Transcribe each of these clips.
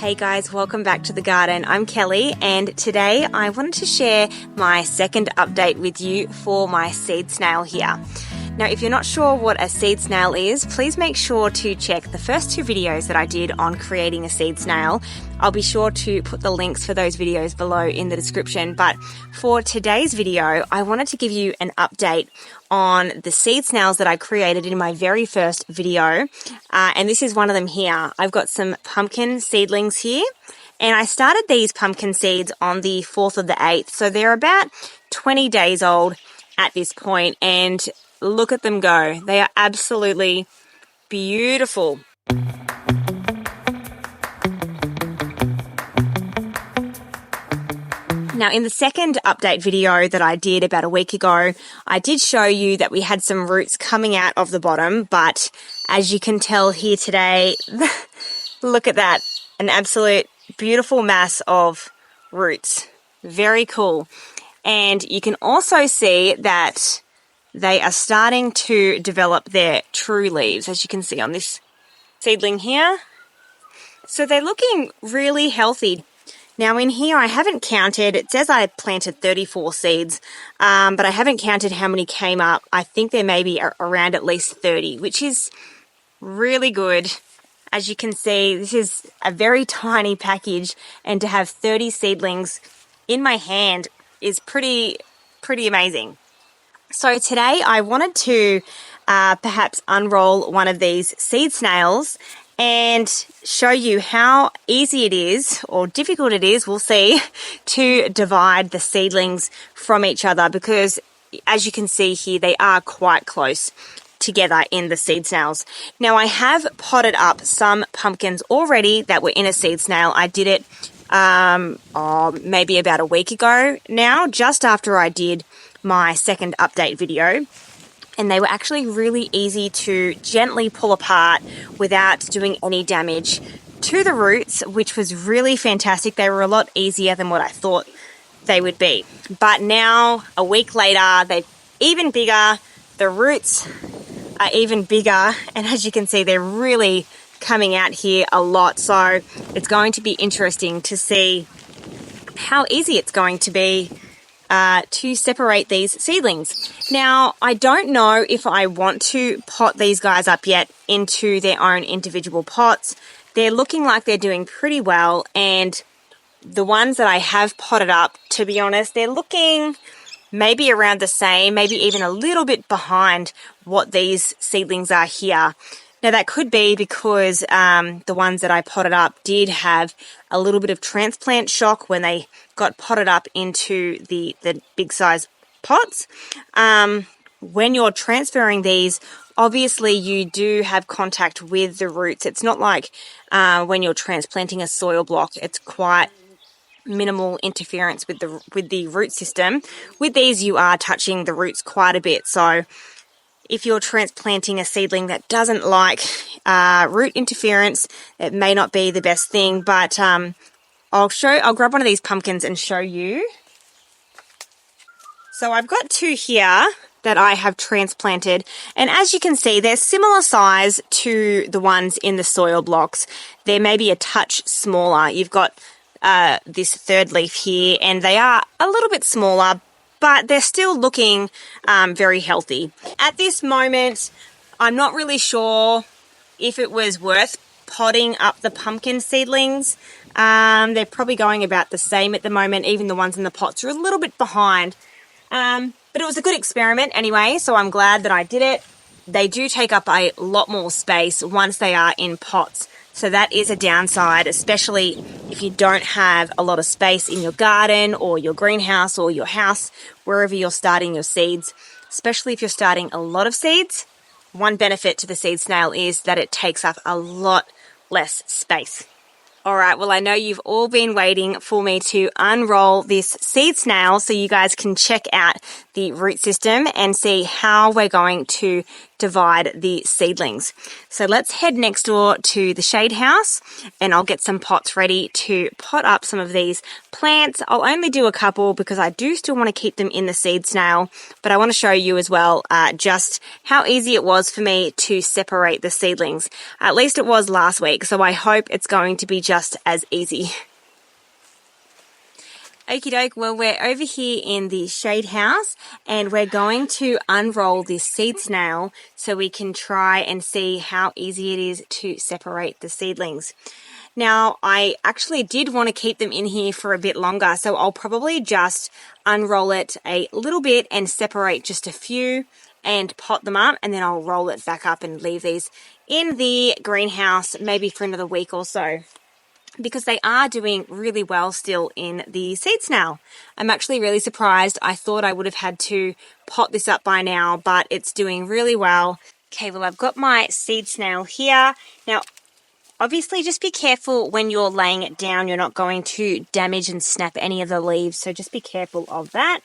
Hey guys, welcome back to the garden. I'm Kelly and today I wanted to share my second update with you for my seed snail here. Now, if you're not sure what a seed snail is, please make sure to check the first two videos that I did on creating a seed snail. I'll be sure to put the links for those videos below in the description. But for today's video, I wanted to give you an update on the seed snails that I created in my very first video. And this is one of them here. I've got some pumpkin seedlings here. And I started these pumpkin seeds on the 4th of the 8th. So they're about 20 days old at this point. And look at them go. They are absolutely beautiful. Now, in the second update video that I did about a week ago, I did show you that we had some roots coming out of the bottom, but as you can tell here today, look at that, an absolute beautiful mass of roots. Very cool. And you can also see that they are starting to develop their true leaves, as you can see on this seedling here. So they're looking really healthy. Now in here I haven't counted, it says I planted 34 seeds, but I haven't counted how many came up. I think there may be around at least 30, which is really good. As you can see, this is a very tiny package, and to have 30 seedlings in my hand is pretty amazing. So today I wanted to perhaps unroll one of these seed snails and show you how easy it is, or difficult it is, we'll see, to divide the seedlings from each other, because as you can see here, they are quite close together in the seed snails. Now I have potted up some pumpkins already that were in a seed snail. I did it maybe about a week ago now, just after I did my second update video. And they were actually really easy to gently pull apart without doing any damage to the roots, which was really fantastic. They were a lot easier than what I thought they would be. But now, a week later, they're even bigger. The roots are even bigger. And as you can see, they're really coming out here a lot. So it's going to be interesting to see how easy it's going to be to separate these seedlings. Now, I don't know if I want to pot these guys up yet into their own individual pots. They're looking like they're doing pretty well, and the ones that I have potted up, to be honest, they're looking maybe around the same, maybe even a little bit behind what these seedlings are here. Now, that could be because the ones that I potted up did have a little bit of transplant shock when they got potted up into the big size pots. When you're transferring these, obviously you do have contact with the roots. It's not like when you're transplanting a soil block. It's quite minimal interference with the root system. With these, you are touching the roots quite a bit. So if you're transplanting a seedling that doesn't like root interference, it may not be the best thing. But I'll grab one of these pumpkins and show you. So I've got two here that I have transplanted, and as you can see, they're similar size to the ones in the soil blocks. They're maybe a touch smaller. You've got this third leaf here, and they are a little bit smaller, but they're still looking very healthy. At this moment, I'm not really sure if it was worth potting up the pumpkin seedlings. They're probably going about the same at the moment. Even the ones in the pots are a little bit behind. But it was a good experiment anyway, so I'm glad that I did it. They do take up a lot more space once they are in pots. So that is a downside, especially if you don't have a lot of space in your garden or your greenhouse or your house, wherever you're starting your seeds. Especially if you're starting a lot of seeds, one benefit to the seed snail is that it takes up a lot less space. All right, well, I know you've all been waiting for me to unroll this seed snail so you guys can check out the root system and see how we're going to divide the seedlings. So let's head next door to the shade house and I'll get some pots ready to pot up some of these plants. I'll only do a couple because I do still want to keep them in the seed snail, but I want to show you as well just how easy it was for me to separate the seedlings. At least it was last week, so I hope it's going to be just as easy. Okie doke, well we're over here in the shade house and we're going to unroll this seed snail so we can try and see how easy it is to separate the seedlings. Now I actually did want to keep them in here for a bit longer, so I'll probably just unroll it a little bit and separate just a few and pot them up, and then I'll roll it back up and leave these in the greenhouse maybe for another week or so, because they are doing really well still in the seed snail. I'm actually really surprised. I thought I would have had to pot this up by now, but it's doing really well. Okay, well I've got my seed snail here. Now, obviously just be careful when you're laying it down. You're not going to damage and snap any of the leaves, so just be careful of that.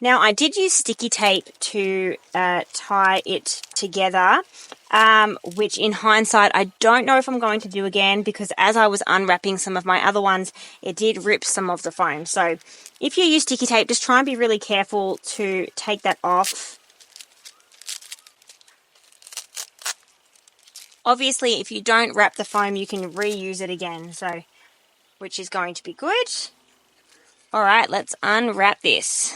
Now, I did use sticky tape to tie it together, which in hindsight, I don't know if I'm going to do again, because as I was unwrapping some of my other ones, it did rip some of the foam. So if you use sticky tape, just try and be really careful to take that off. Obviously, if you don't wrap the foam, you can reuse it again, so which is going to be good. All right, let's unwrap this.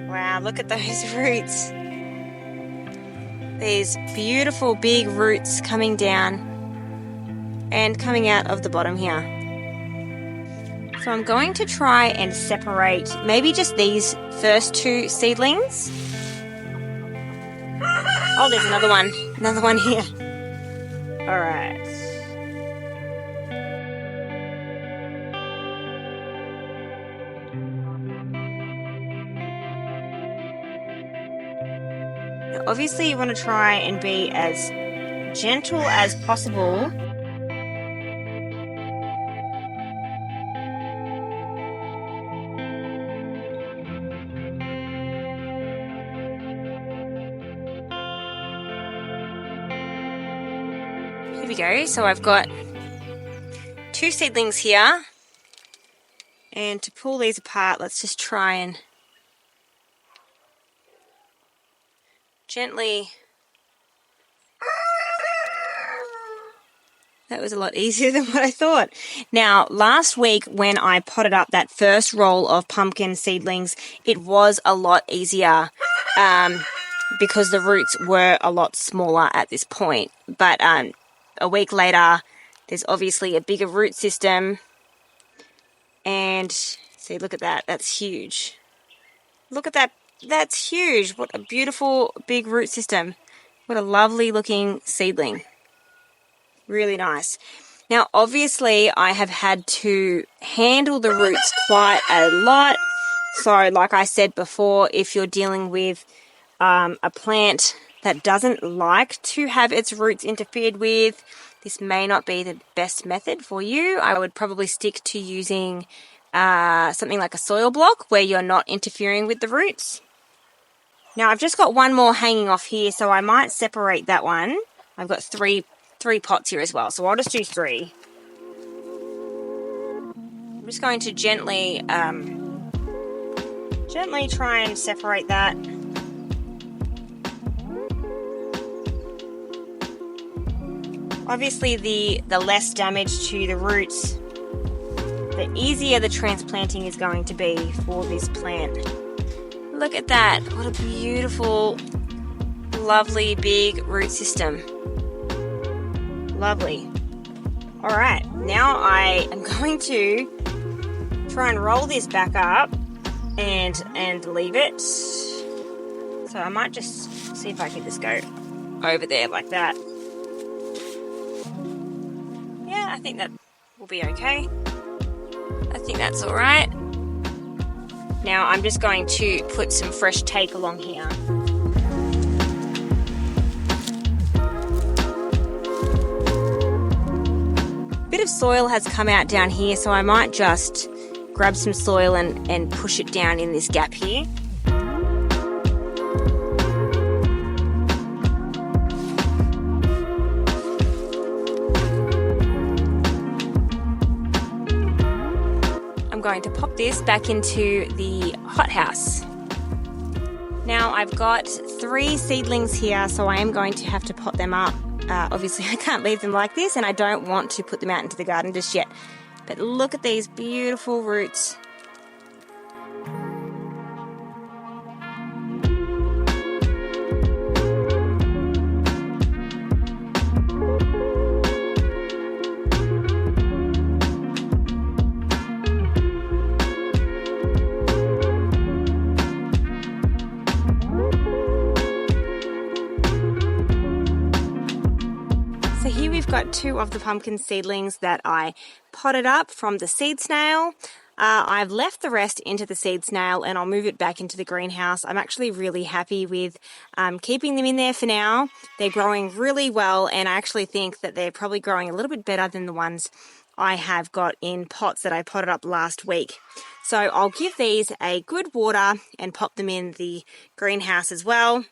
Wow, look at those roots. These beautiful big roots coming down and coming out of the bottom here. So I'm going to try and separate maybe just these first two seedlings. Oh, there's another one here. All right. Now, obviously you want to try and be as gentle as possible. Here we go. So I've got two seedlings here, and to pull these apart, let's just try and gently. That was a lot easier than what I thought. Now, last week when I potted up that first roll of pumpkin seedlings, it was a lot easier because the roots were a lot smaller at this point. But a week later, there's obviously a bigger root system. And see, look at that. That's huge. Look at that. That's huge. What a beautiful big root system. What a lovely looking seedling. Really nice. Now, obviously, I have had to handle the roots quite a lot. So, like I said before, if you're dealing with a plant that doesn't like to have its roots interfered with, this may not be the best method for you. I would probably stick to using something like a soil block where you're not interfering with the roots. Now, I've just got one more hanging off here, so I might separate that one. I've got three pots here as well, so I'll just do 3. I'm just going to gently try and separate that. Obviously, the less damage to the roots, the easier the transplanting is going to be for this plant. Look at that. What a beautiful, lovely big root system. Lovely. Alright, now I am going to try and roll this back up and leave it. So I might just see if I can just go over there like that. Yeah, I think that will be okay. I think that's alright. Now I'm just going to put some fresh tape along here. Bit of soil has come out down here, so I might just grab some soil and push it down in this gap here. I'm going to pop this back into the hothouse. Now I've got 3 seedlings here, so I am going to have to pot them up. Obviously I can't leave them like this, and I don't want to put them out into the garden just yet. But look at these beautiful roots. So here we've got 2 of the pumpkin seedlings that I potted up from the seed snail. I've left the rest into the seed snail and I'll move it back into the greenhouse. I'm actually really happy with keeping them in there for now. They're growing really well, and I actually think that they're probably growing a little bit better than the ones I have got in pots that I potted up last week. So I'll give these a good water and pop them in the greenhouse as well.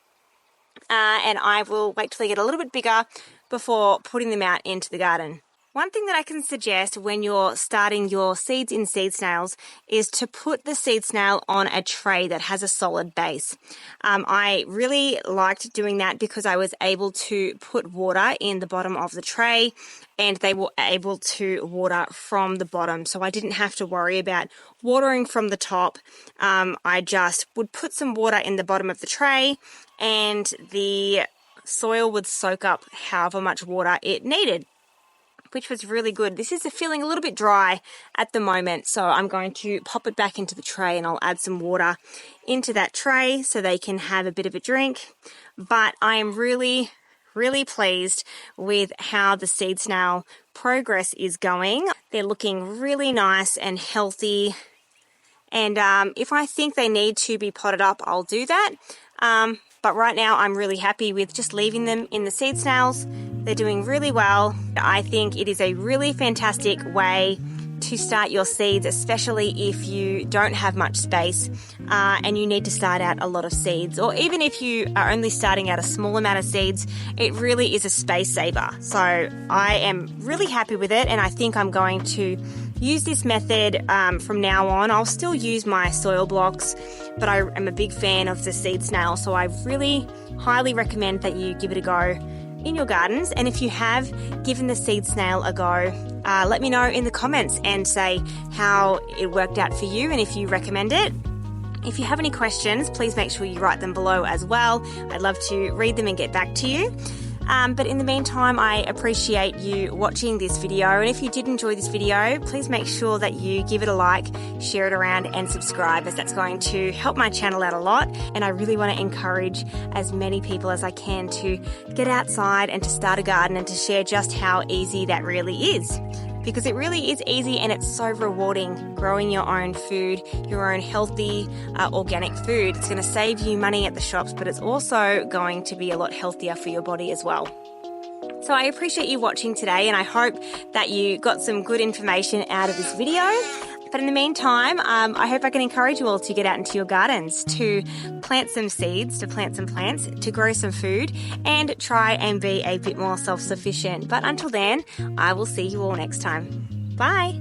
And I will wait till they get a little bit bigger before putting them out into the garden. One thing that I can suggest when you're starting your seeds in seed snails is to put the seed snail on a tray that has a solid base. I really liked doing that because I was able to put water in the bottom of the tray and they were able to water from the bottom. So I didn't have to worry about watering from the top. I just would put some water in the bottom of the tray and the soil would soak up however much water it needed, which was really good. This is feeling a little bit dry at the moment, so I'm going to pop it back into the tray and I'll add some water into that tray so they can have a bit of a drink. But I am really pleased with how the seed snail progress is going. They're looking really nice and healthy, and if I think they need to be potted up, I'll do that. But right now I'm really happy with just leaving them in the seed snails. They're doing really well. I think it is a really fantastic way to start your seeds, especially if you don't have much space and you need to start out a lot of seeds, or even if you are only starting out a small amount of seeds, it really is a space saver. So I am really happy with it, and I think I'm going to use this method from now on. I'll still use my soil blocks, but I am a big fan of the seed snail, so I really highly recommend that you give it a go in your gardens. And if you have given the seed snail a go, let me know in the comments and say how it worked out for you and if you recommend it. If you have any questions, please make sure you write them below as well. I'd love to read them and get back to you. But in the meantime, I appreciate you watching this video, and if you did enjoy this video, please make sure that you give it a like, share it around and subscribe, as that's going to help my channel out a lot. And I really want to encourage as many people as I can to get outside and to start a garden and to share just how easy that really is. Because it really is easy and it's so rewarding growing your own food, your own healthy organic food. It's going to save you money at the shops, but it's also going to be a lot healthier for your body as well. So I appreciate you watching today, and I hope that you got some good information out of this video. But in the meantime, I hope I can encourage you all to get out into your gardens, to plant some seeds, to plant some plants, to grow some food, and try and be a bit more self-sufficient. But until then, I will see you all next time. Bye!